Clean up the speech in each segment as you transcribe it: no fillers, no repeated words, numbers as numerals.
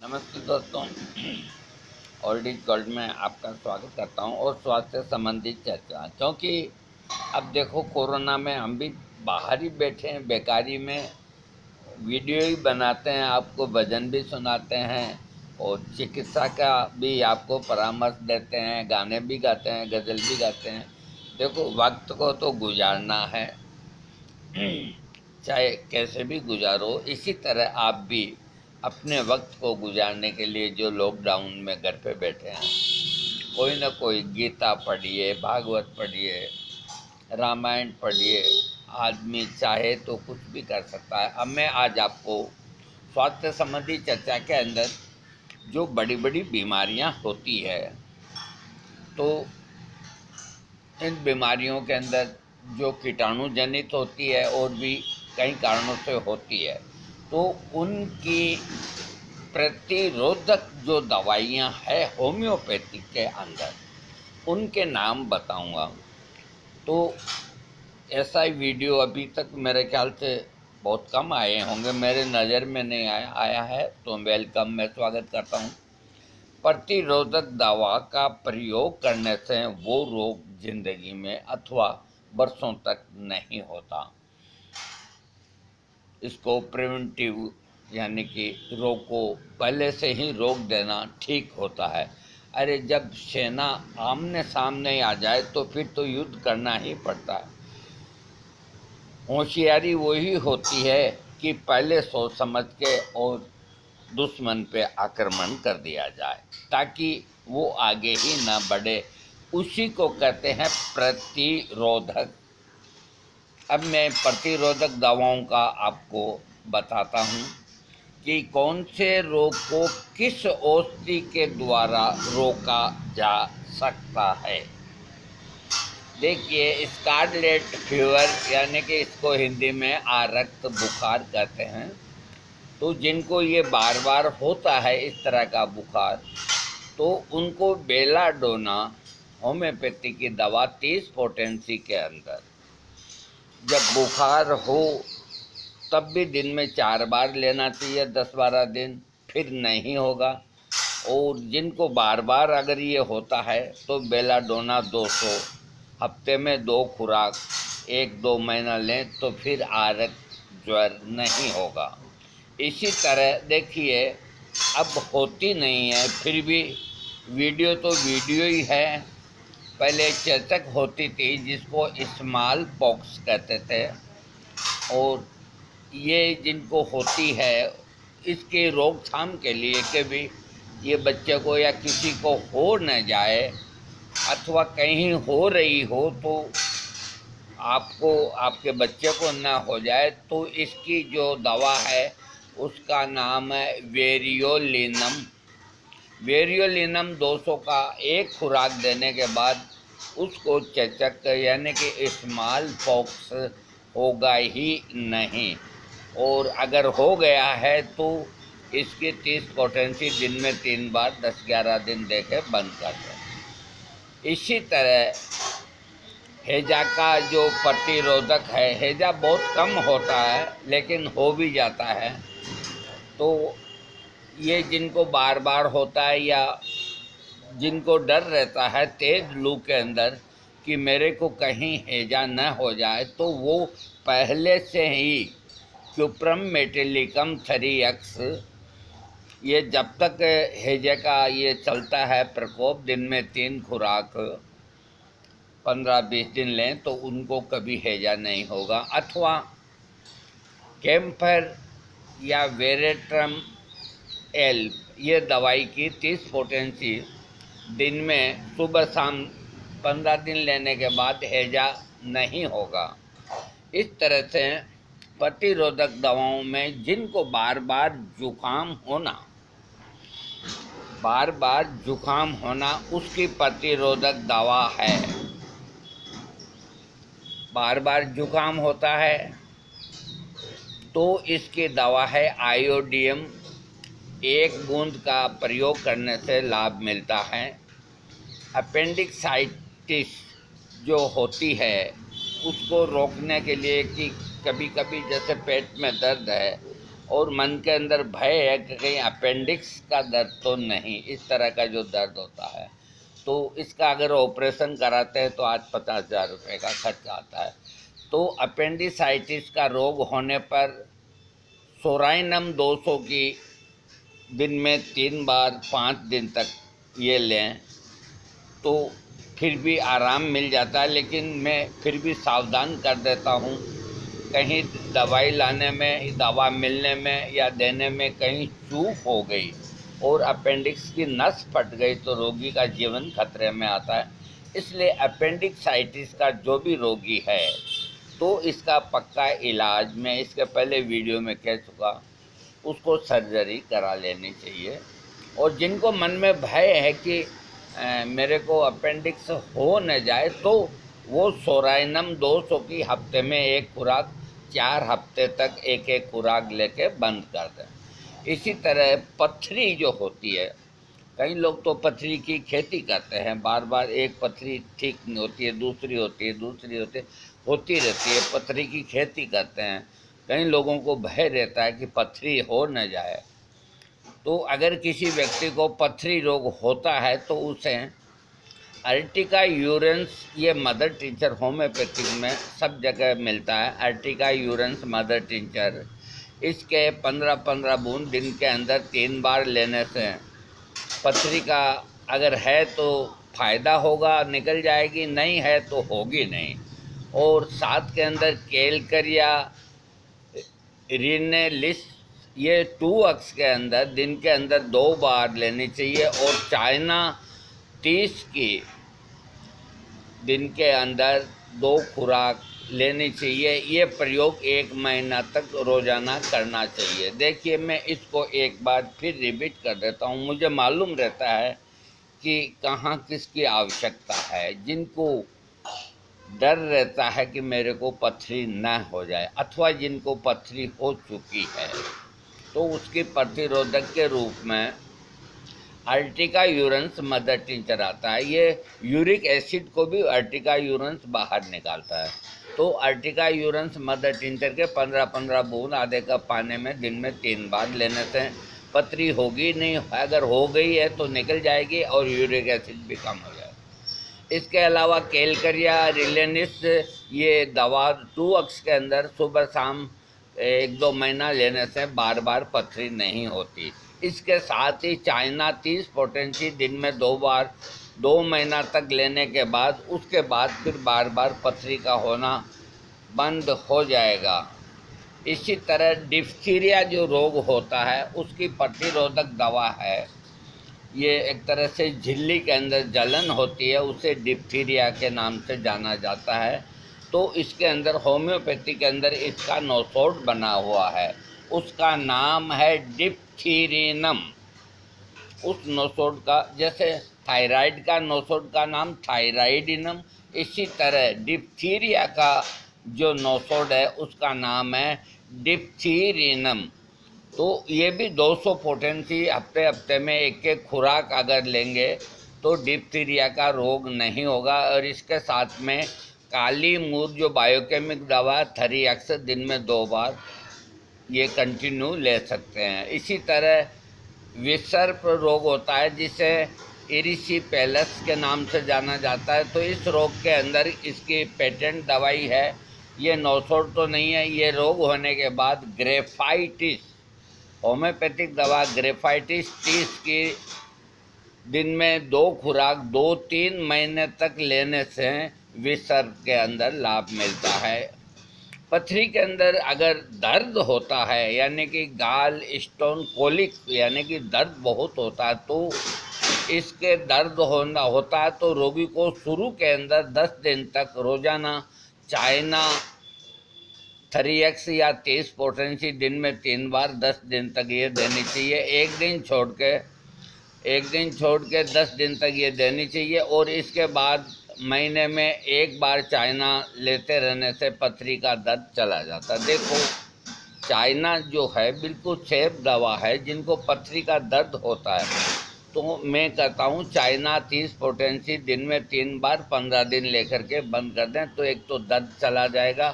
नमस्ते दोस्तों, already gold में आपका स्वागत करता हूं और स्वास्थ्य संबंधित चर्चा। क्योंकि अब देखो कोरोना में हम भी बाहर ही बैठे हैं, बेकारी में वीडियो ही बनाते हैं, आपको भजन भी सुनाते हैं और चिकित्सा का भी आपको परामर्श देते हैं, गाने भी गाते हैं, गज़ल भी गाते हैं। देखो वक्त को तो गुजारना है, चाहे कैसे भी गुजारो। इसी तरह आप भी अपने वक्त को गुजारने के लिए जो लॉकडाउन में घर पे बैठे हैं, कोई ना कोई गीता पढ़िए, भागवत पढ़िए, रामायण पढ़िए। आदमी चाहे तो कुछ भी कर सकता है। अब मैं आज आपको स्वास्थ्य संबंधी चर्चा के अंदर जो बड़ी बड़ी बीमारियां होती है, तो इन बीमारियों के अंदर जो कीटाणु जनित होती है और भी कई कारणों से होती है, तो उनकी प्रतिरोधक जो दवाइयाँ हैं होम्योपैथिक के अंदर, उनके नाम बताऊंगा। तो ऐसा ही वीडियो अभी तक मेरे ख्याल से बहुत कम आए होंगे, मेरे नज़र में नहीं आया है, तो वेलकम, मैं स्वागत करता हूँ। प्रतिरोधक दवा का प्रयोग करने से वो रोग जिंदगी में अथवा बरसों तक नहीं होता। इसको प्रिवेंटिव यानी कि रोग को पहले से ही रोक देना ठीक होता है। अरे जब सेना आमने सामने आ जाए तो फिर तो युद्ध करना ही पड़ता है। होशियारी वही होती है कि पहले सोच समझ के और दुश्मन पे आक्रमण कर दिया जाए ताकि वो आगे ही ना बढ़े। उसी को कहते हैं प्रतिरोधक। अब मैं प्रतिरोधक दवाओं का आपको बताता हूँ कि कौन से रोग को किस औषधि के द्वारा रोका जा सकता है। देखिए, स्कारलेट फीवर यानी कि इसको हिंदी में आरक्त बुखार कहते हैं। तो जिनको ये बार बार होता है इस तरह का बुखार, तो उनको बेलाडोना होम्योपैथी की दवा 30 पोटेंसी के अंदर जब बुखार हो तब भी दिन में 4 बार लेना चाहिए, 10-12 दिन, फिर नहीं होगा। और जिनको बार बार अगर ये होता है तो बेलाडोना 200 हफ्ते में 2 खुराक 1-2 महीना लें तो फिर आरक ज्वर नहीं होगा। इसी तरह देखिए, अब होती नहीं है, फिर भी वीडियो तो वीडियो ही है। पहले चेचक होती थी जिसको स्मॉल पॉक्स कहते थे, और ये जिनको होती है इसके रोकथाम के लिए कि भी ये बच्चे को या किसी को हो न जाए अथवा कहीं हो रही हो तो आपको आपके बच्चे को ना हो जाए, तो इसकी जो दवा है उसका नाम है वेरियोलिनम। वेरियोलिनम 200 का एक खुराक देने के बाद उसको चेचक यानी कि स्मॉल पॉक्स होगा ही नहीं। और अगर हो गया है तो इसकी 30 पोटेंसी दिन में 3 बार 10-11 दिन देके बंद कर दें। इसी तरह हैजा का जो प्रतिरोधक है, हैजा बहुत कम होता है लेकिन हो भी जाता है। तो ये जिनको बार बार होता है या जिनको डर रहता है तेज लू के अंदर कि मेरे को कहीं हैजा न हो जाए, तो वो पहले से ही क्यूप्रम मेटिलिकम 3x, ये जब तक हैजे का ये चलता है प्रकोप, दिन में 3 खुराक 15-20 दिन लें तो उनको कभी हैजा नहीं होगा। अथवा कैम्फर या वेरेट्रम एल, ये दवाई की 30 पोटेंसी दिन में सुबह शाम 15 दिन लेने के बाद हैजा नहीं होगा। इस तरह से प्रतिरोधक दवाओं में जिनको बार बार जुकाम होना उसकी प्रतिरोधक दवा है। बार बार जुकाम होता है तो इसकी दवा है आयोडियम। 1 बूंद का प्रयोग करने से लाभ मिलता है। अपेंडिक्साइटिस जो होती है उसको रोकने के लिए कि कभी कभी जैसे पेट में दर्द है और मन के अंदर भय है कि कहीं अपेंडिक्स का दर्द तो नहीं, इस तरह का जो दर्द होता है, तो इसका अगर ऑपरेशन कराते हैं तो आज 50,000 रुपये का खर्च आता है। तो अपेंडिसाइटिस का रोग होने पर सोराइनम 200 की दिन में 3 बार 5 दिन तक ये लें तो फिर भी आराम मिल जाता है। लेकिन मैं फिर भी सावधान कर देता हूँ, कहीं दवाई लाने में, दवा मिलने में या देने में कहीं चूक हो गई और अपेंडिक्स की नस फट गई तो रोगी का जीवन खतरे में आता है। इसलिए अपेंडिक्साइटिस का जो भी रोगी है तो इसका पक्का इलाज मैं इसके पहले वीडियो में कह चुका, उसको सर्जरी करा लेनी चाहिए। और जिनको मन में भय है कि मेरे को अपेंडिक्स हो न जाए तो वो सोराइनम 200 की हफ्ते में एक खुराक 4 हफ्ते तक एक खुराक लेके बंद कर दें। इसी तरह पथरी जो होती है, कई लोग तो पथरी की खेती करते हैं, बार बार एक पथरी ठीक नहीं होती है, दूसरी होती है, दूसरी होती रहती है, पथरी की खेती करते हैं। कई लोगों को भय रहता है कि पथरी हो न जाए। तो अगर किसी व्यक्ति को पथरी रोग होता है तो उसे अर्टिका यूरेंस, ये मदर टिंचर होम्योपैथिक में सब जगह मिलता है, अर्टिका यूरेंस मदर टिंचर, इसके 15-15 बूंद दिन के अंदर 3 बार लेने से पथरी का अगर है तो फ़ायदा होगा, निकल जाएगी, नहीं है तो होगी नहीं। और साथ के अंदर केलकरिया रिनेलिस, ये 2 अक्स के अंदर दिन के अंदर 2 बार लेनी चाहिए। और चाइना 30 की दिन के अंदर 2 खुराक लेनी चाहिए। ये प्रयोग 1 महीना तक रोज़ाना करना चाहिए। देखिए, मैं इसको एक बार फिर रिपीट कर देता हूँ। मुझे मालूम रहता है कि कहाँ किसकी आवश्यकता है। जिनको डर रहता है कि मेरे को पथरी न हो जाए, अथवा जिनको पथरी हो चुकी है, तो उसकी प्रतिरोधक के रूप में अर्टिका यूरेंस मदर टिंचर आता है। ये यूरिक एसिड को भी अर्टिका यूरेंस बाहर निकालता है। तो अर्टिका यूरेंस मदर टिंचर के 15-15 बूंद आधे कप पानी में दिन में 3 बार लेने से पथरी होगी नहीं, अगर हो गई है तो निकल जाएगी और यूरिक एसिड भी कम हो जाएगा। इसके अलावा केलकरिया रिलेनिस, ये दवा 2 अक्स के अंदर सुबह शाम 1-2 महीना लेने से बार बार पथरी नहीं होती। इसके साथ ही चाइना 30 पोटेंसी दिन में 2 बार 2 महीना तक लेने के बाद उसके बाद फिर बार बार पथरी का होना बंद हो जाएगा। इसी तरह डिप्थीरिया जो रोग होता है उसकी प्रतिरोधक दवा है, ये एक तरह से झिल्ली के अंदर जलन होती है, उसे डिप्थीरिया के नाम से जाना जाता है। तो इसके अंदर होम्योपैथी के अंदर इसका नोसोड बना हुआ है, उसका नाम है डिप्थीरिनम। उस नोसोड का, जैसे थायराइड का नोसोड का नाम थायराइडिनम, इसी तरह डिप्थीरिया का जो नोसोड है उसका नाम है डिप्थीरिनम। तो ये भी 200 पोटेंसी हफ्ते में एक खुराक अगर लेंगे तो डिप्थीरिया का रोग नहीं होगा। और इसके साथ में काली मूर जो बायोकेमिक दवा थरीएक्स दिन में 2 बार ये कंटिन्यू ले सकते हैं। इसी तरह विसर्प रोग होता है जिसे इरिसीपेलस के नाम से जाना जाता है। तो इस रोग के अंदर इसकी पेटेंट दवाई है, ये नोसोड तो नहीं है। ये रोग होने के बाद ग्रेफाइटिस, होम्योपैथिक दवा ग्रेफाइटिस 30 की दिन में 2 खुराक 2-3 महीने तक लेने से विसर्प के अंदर लाभ मिलता है। पथरी के अंदर अगर दर्द होता है, यानी कि गाल स्टोन कोलिक, यानी कि दर्द बहुत होता है, तो इसके दर्द होता है तो रोगी को शुरू के अंदर 10 दिन तक रोजाना चाइना थरीएक्स या 30 पोटेंसी दिन में 3 बार 10 दिन तक ये देनी चाहिए। एक दिन छोड़ के 10 दिन तक ये देनी चाहिए। और इसके बाद महीने में 1 बार चाइना लेते रहने से पथरी का दर्द चला जाता है। देखो, चाइना जो है बिल्कुल सेफ दवा है। जिनको पथरी का दर्द होता है तो मैं कहता हूँ चाइना 30 पोटेंसी दिन में 3 बार 15 दिन लेकर के बंद कर दें, तो एक तो दर्द चला जाएगा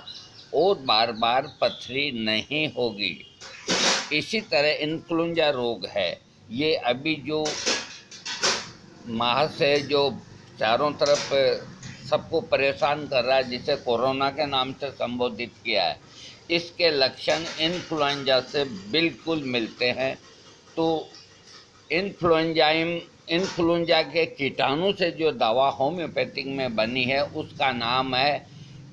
और बार बार पथरी नहीं होगी। इसी तरह इन्फ्लुएंजा रोग है, ये अभी जो माह से जो चारों तरफ सबको परेशान कर रहा है, जिसे कोरोना के नाम से संबोधित किया है, इसके लक्षण इन्फ्लुएंजा से बिल्कुल मिलते हैं। तो इन्फ्लुएंजा के कीटाणु से जो दवा होम्योपैथिक में बनी है उसका नाम है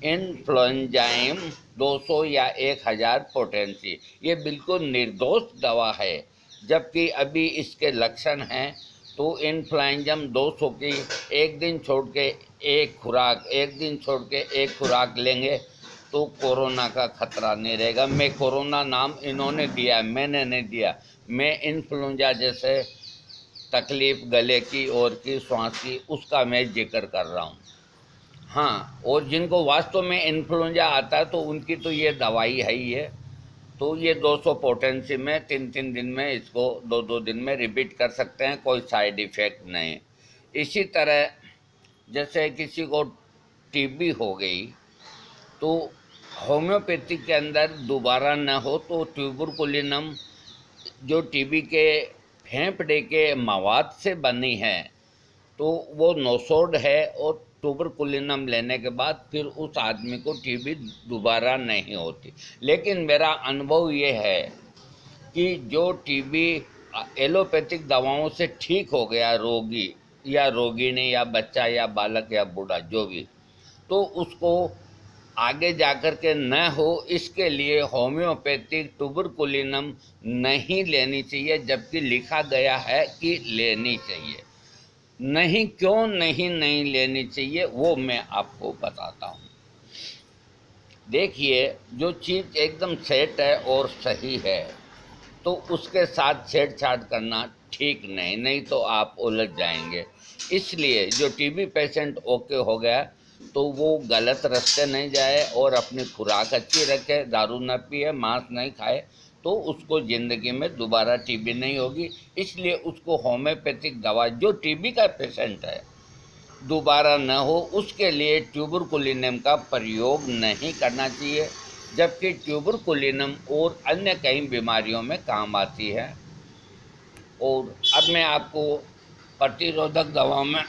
इन्फ्लुएंजाइम 200 या 1000 पोटेंसी। ये बिल्कुल निर्दोष दवा है, जबकि अभी इसके लक्षण हैं। तो इन्फ्लुएंजाइम 200 की एक दिन छोड़ के एक खुराक लेंगे तो कोरोना का खतरा नहीं रहेगा। मैं कोरोना नाम इन्होंने दिया, मैंने नहीं दिया। मैं इन्फ्लुएंजा जैसे तकलीफ गले की और की सांस की उसका मैं जिक्र कर रहा हूँ। हाँ, और जिनको वास्तव में इन्फ्लुएंजा आता है तो उनकी तो ये दवाई है ही है। तो ये 200 पोटेंसी में 3-3 दिन में इसको 2-2 दिन में रिपीट कर सकते हैं, कोई साइड इफ़ेक्ट नहीं। इसी तरह जैसे किसी को टीबी हो गई तो होम्योपैथी के अंदर दोबारा न हो तो ट्यूबरकुलिनम जो टीबी के फेफड़े के मवाद से बनी है तो वो नोसोड है, और ट्यूबरकुलिनम लेने के बाद फिर उस आदमी को टीबी दोबारा नहीं होती। लेकिन मेरा अनुभव ये है कि जो टीबी एलोपैथिक दवाओं से ठीक हो गया रोगी या रोगिणी या बच्चा या बालक या बूढ़ा जो भी, तो उसको आगे जाकर के न हो इसके लिए होम्योपैथिक ट्यूबरकुलिनम नहीं लेनी चाहिए, जबकि लिखा गया है कि लेनी चाहिए। नहीं, क्यों नहीं लेनी चाहिए वो मैं आपको बताता हूँ। देखिए, जो चीज़ एकदम सेट है और सही है तो उसके साथ छेड़छाड़ करना ठीक नहीं तो आप उलझ जाएंगे। इसलिए जो टीबी पेशेंट ओके हो गया तो वो गलत रास्ते नहीं जाए और अपनी खुराक अच्छी रखे, दारू न पिए, मांस नहीं खाए, तो उसको ज़िंदगी में दोबारा टीबी नहीं होगी। इसलिए उसको होम्योपैथिक दवा जो टीबी का पेशेंट है दोबारा न हो उसके लिए ट्यूबरकुलिनम का प्रयोग नहीं करना चाहिए, जबकि ट्यूबरकुलिनम और अन्य कई बीमारियों में काम आती है। और अब मैं आपको प्रतिरोधक दवाओं में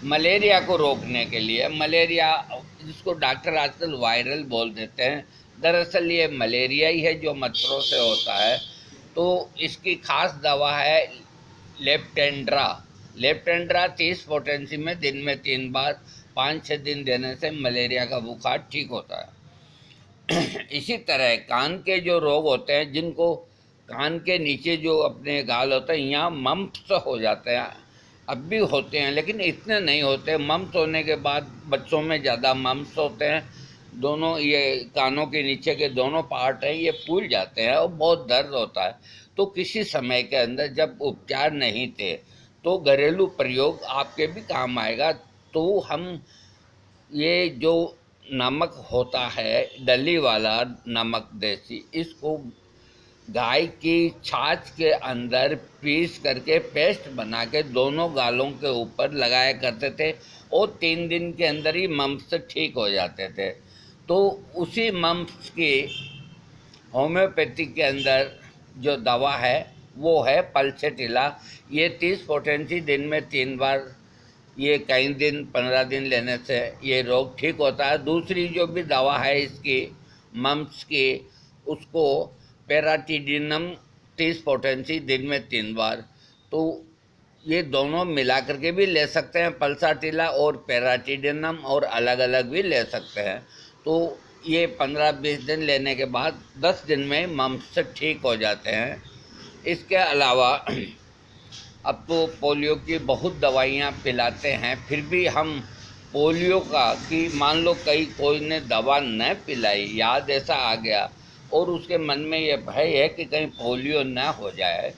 मलेरिया को रोकने के लिए, मलेरिया जिसको डॉक्टर आजकल वायरल बोल देते हैं, दरअसल ये मलेरिया ही है जो मच्छरों से होता है। तो इसकी खास दवा है लेप्टेंड्रा 30 पोटेंसी में दिन में 3 बार 5-6 दिन देने से मलेरिया का बुखार ठीक होता है। इसी तरह कान के जो रोग होते हैं, जिनको कान के नीचे जो अपने गाल होते हैं यहाँ मम्प्स हो जाते हैं, अब भी होते हैं लेकिन इतने नहीं होते। मम्प्स होने के बाद बच्चों में ज़्यादा मम्प्स होते हैं, दोनों ये कानों के नीचे के दोनों पार्ट हैं ये फूल जाते हैं और बहुत दर्द होता है। तो किसी समय के अंदर जब उपचार नहीं थे तो घरेलू प्रयोग आपके भी काम आएगा। तो हम ये जो नमक होता है डली वाला नमक देसी, इसको गाय की छाछ के अंदर पीस करके पेस्ट बना के दोनों गालों के ऊपर लगाया करते थे और 3 दिन के अंदर ही मम्प्स ठीक हो जाते थे। तो उसी मम्प्स की होम्योपैथी के अंदर जो दवा है वो है पल्सेटिला। ये 30 पोटेंसी दिन में 3 बार, ये कई दिन 15 दिन लेने से ये रोग ठीक होता है। दूसरी जो भी दवा है इसकी मम्प्स की, उसको पैराटीडिनम 30 पोटेंसी दिन में 3 बार, तो ये दोनों मिला करके भी ले सकते हैं पल्साटिला और पैराटीडिनम, और अलग अलग भी ले सकते हैं। तो ये 15-20 दिन लेने के बाद 10 दिन में मम्प्स ठीक हो जाते हैं। इसके अलावा अब तो पोलियो की बहुत दवाइयाँ पिलाते हैं, फिर भी हम पोलियो का कि मान लो कोई ने दवा न पिलाई, याद ऐसा आ गया और उसके मन में ये भय है कि कहीं पोलियो न हो जाए,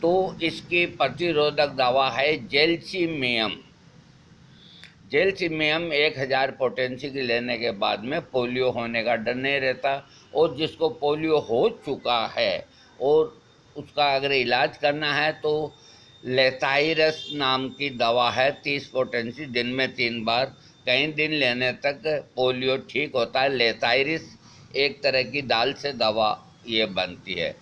तो इसकी प्रतिरोधक दवा है जेल्सिमियम। 1000 पोटेंसी की लेने के बाद में पोलियो होने का डर नहीं रहता। और जिसको पोलियो हो चुका है और उसका अगर इलाज करना है तो लेथाइरस नाम की दवा है 30 पोटेंसी दिन में 3 बार, कई दिन लेने तक पोलियो ठीक होता है। लेथाइरिस एक तरह की दाल से दवा ये बनती है।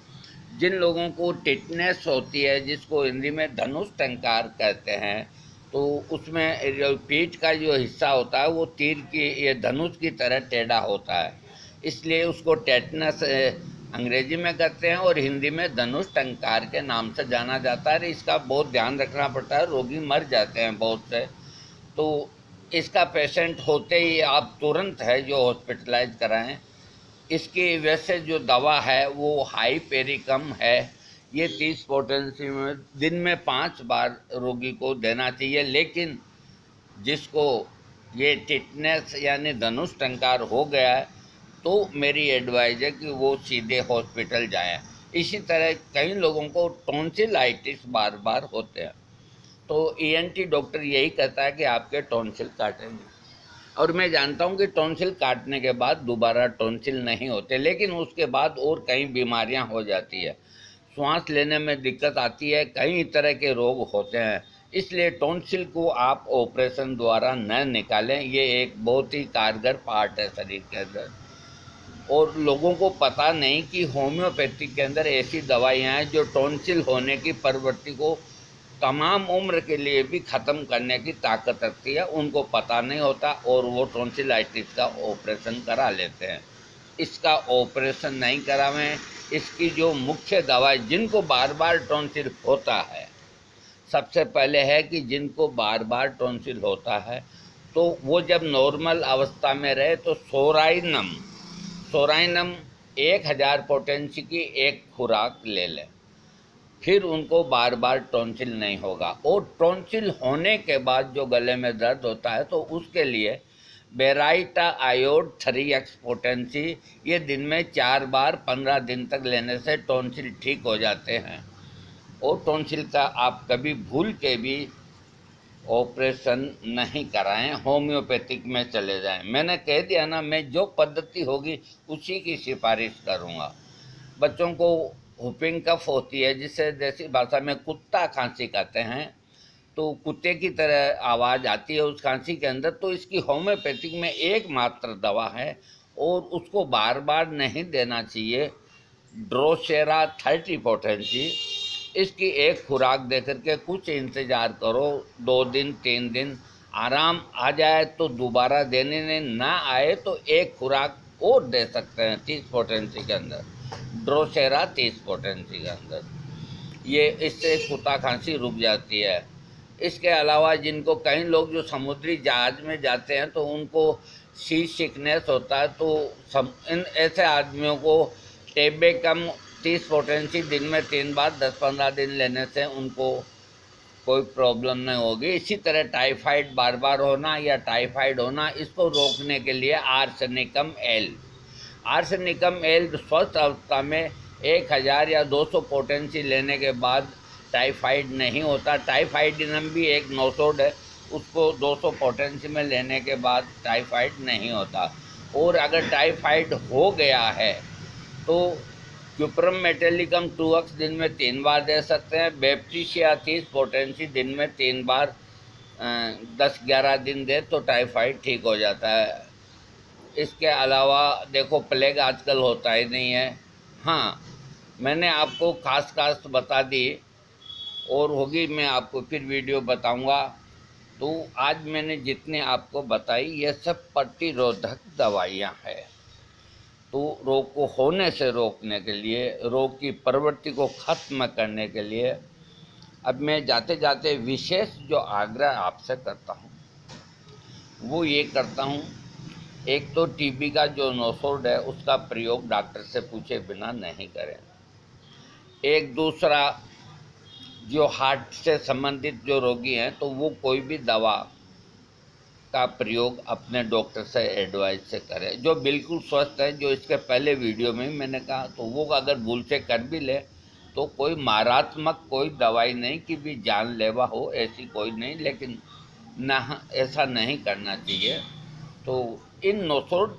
जिन लोगों को टिटनेस होती है, जिसको हिंदी में धनुष टंकार कहते हैं, तो उसमें जो पीठ का जो हिस्सा होता है वो तीर की, ये धनुष की तरह टेढ़ा होता है, इसलिए उसको टेटनस अंग्रेजी में कहते हैं और हिंदी में धनुष टंकार के नाम से जाना जाता है। इसका बहुत ध्यान रखना पड़ता है, रोगी मर जाते हैं बहुत से। तो इसका पेशेंट होते ही आप तुरंत है जो हॉस्पिटलाइज कराएं। इसकी वैसे जो दवा है वो हाइपेरिकम है, ये 30 पोटेंसी में दिन में 5 बार रोगी को देना चाहिए। लेकिन जिसको ये टिटनेस यानी धनुष टंकार हो गया है तो मेरी एडवाइज है कि वो सीधे हॉस्पिटल जाएं। इसी तरह कई लोगों को टॉन्सिलाइटिस बार बार होते हैं, तो ईएनटी डॉक्टर यही कहता है कि आपके टॉन्सिल काटेंगे, और मैं जानता हूं कि टॉन्सिल काटने के बाद दोबारा टॉन्सिल नहीं होते, लेकिन उसके बाद और कई बीमारियां हो जाती है, सांस लेने में दिक्कत आती है, कई तरह के रोग होते हैं। इसलिए टॉन्सिल को आप ऑपरेशन द्वारा न निकालें, ये एक बहुत ही कारगर पार्ट है शरीर के अंदर। और लोगों को पता नहीं कि होम्योपैथिक के अंदर ऐसी दवाइयाँ हैं जो टॉन्सिल होने की प्रवृत्ति को तमाम उम्र के लिए भी ख़त्म करने की ताकत रखती है, उनको पता नहीं होता और वो टॉन्सिलाइटिस का ऑपरेशन करा लेते हैं। इसका ऑपरेशन नहीं करावें। इसकी जो मुख्य दवाई, जिनको बार बार टॉन्सिल होता है, सबसे पहले है कि जिनको बार बार टॉन्सिल होता है तो वो जब नॉर्मल अवस्था में रहे तो सोराइनम 1000 पोटेंसी की एक खुराक ले लें, फिर उनको बार बार टॉन्सिल नहीं होगा। और टॉन्सिल होने के बाद जो गले में दर्द होता है तो उसके लिए बेराइटा आयोड 3x पोटेंसी, ये दिन में 4 बार 15 दिन तक लेने से टॉन्सिल ठीक हो जाते हैं। और टॉन्सिल का आप कभी भूल के भी ऑपरेशन नहीं कराएं, होम्योपैथिक में चले जाएं। मैंने कह दिया ना, मैं जो पद्धति होगी उसी की सिफारिश करूंगा। बच्चों को हुपिंग कफ होती है, जिसे देसी भाषा में कुत्ता खांसी कहते हैं, तो कुत्ते की तरह आवाज़ आती है उस खांसी के अंदर, तो इसकी होम्योपैथिक में एकमात्र दवा है और उसको बार बार नहीं देना चाहिए, ड्रोसेरा 30 पोटेंसी। इसकी एक खुराक दे करके कुछ इंतज़ार करो, 2 दिन 3 दिन आराम आ जाए तो दोबारा देने ने ना आए तो एक खुराक और दे सकते हैं 30 पोटेंसी के अंदर, ड्रोसेरा 30 पोटेंसी के अंदर। ये इससे कुत्ता खांसी रुक जाती है। इसके अलावा जिनको, कई लोग जो समुद्री जहाज में जाते हैं तो उनको सी सिकनेस होता है, तो इन ऐसे आदमियों को टेबेकम 30 पोटेंसी दिन में 3 बार 10-15 दिन लेने से उनको कोई प्रॉब्लम नहीं होगी। इसी तरह टाइफाइड बार बार होना या टाइफाइड होना, इसको रोकने के लिए आर्सेनिकम एल स्वस्थ अवस्था में 1000 या 200 पोटेंसी लेने के बाद टाइफाइड नहीं होता। टाइफाइडिनम भी एक नोसोड है, उसको 200 पोटेंसी में लेने के बाद टाइफाइड नहीं होता। और अगर टाइफाइड हो गया है तो क्यूप्रम मेटेलिकम 2x दिन में 3 बार दे सकते हैं। बैप्टिशिया 30 पोटेंसी दिन में 3 बार 10-11 दिन दे तो टाइफाइड ठीक हो जाता है। इसके अलावा देखो, प्लेग आजकल होता ही नहीं है। हाँ, मैंने आपको खास बता दी और होगी मैं आपको फिर वीडियो बताऊंगा। तो आज मैंने जितने आपको बताई ये सब प्रतिरोधक दवाइयाँ हैं। तो रोग को होने से रोकने के लिए, रोग की प्रवृत्ति को ख़त्म करने के लिए अब मैं जाते जाते विशेष जो आग्रह आपसे करता हूँ वो ये करता हूँ, एक तो टीबी का जो नोसोड है उसका प्रयोग डॉक्टर से पूछे बिना नहीं करें। एक दूसरा, जो हार्ट से संबंधित जो रोगी हैं तो वो कोई भी दवा का प्रयोग अपने डॉक्टर से एडवाइस से करें। जो बिल्कुल स्वस्थ है, जो इसके पहले वीडियो में मैंने कहा, तो वो अगर भूल से कर भी ले तो कोई मारात्मक कोई दवाई नहीं कि भी जानलेवा हो, ऐसी कोई नहीं, लेकिन ना ऐसा नहीं करना चाहिए। तो इन नोसोड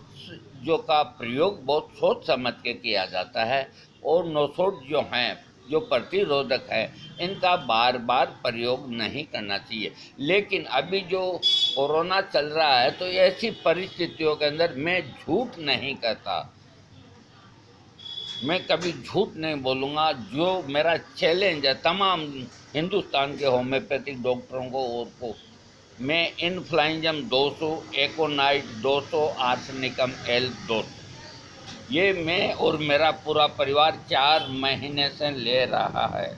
जो का प्रयोग बहुत सोच समझ के किया जाता है और नोसोड जो हैं, जो प्रतिरोधक है, इनका बार बार प्रयोग नहीं करना चाहिए। लेकिन अभी जो कोरोना चल रहा है तो ऐसी परिस्थितियों के अंदर मैं झूठ नहीं कहता, मैं कभी झूठ नहीं बोलूँगा। जो मेरा चैलेंज है तमाम हिंदुस्तान के होम्योपैथिक डॉक्टरों को मैं इनफ्लाइंजम 200, एकोनाइट 200, आर्सेनिकम एल 200, ये मैं और मेरा पूरा परिवार 4 महीने से ले रहा है,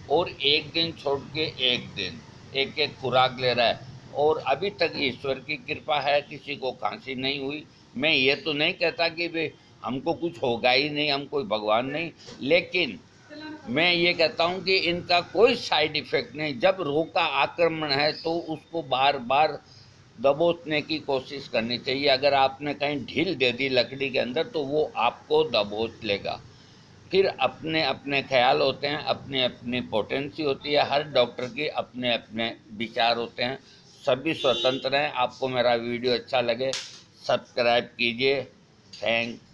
और एक दिन छोड़ के एक दिन एक एक खुराक ले रहा है, और अभी तक ईश्वर की कृपा है, किसी को खांसी नहीं हुई। मैं ये तो नहीं कहता कि भाई हमको कुछ होगा ही नहीं, हम कोई भगवान नहीं, लेकिन मैं ये कहता हूँ कि इनका कोई साइड इफ़ेक्ट नहीं। जब रोग का आक्रमण है तो उसको बार बार दबोचने की कोशिश करनी चाहिए। अगर आपने कहीं ढील दे दी लकड़ी के अंदर तो वो आपको दबोच लेगा। फिर अपने अपने ख्याल होते हैं, अपनी अपनी पोटेंसी होती है, हर डॉक्टर के अपने अपने विचार होते हैं, सभी स्वतंत्र हैं। आपको मेरा वीडियो अच्छा लगे सब्सक्राइब कीजिए। थैंक्स।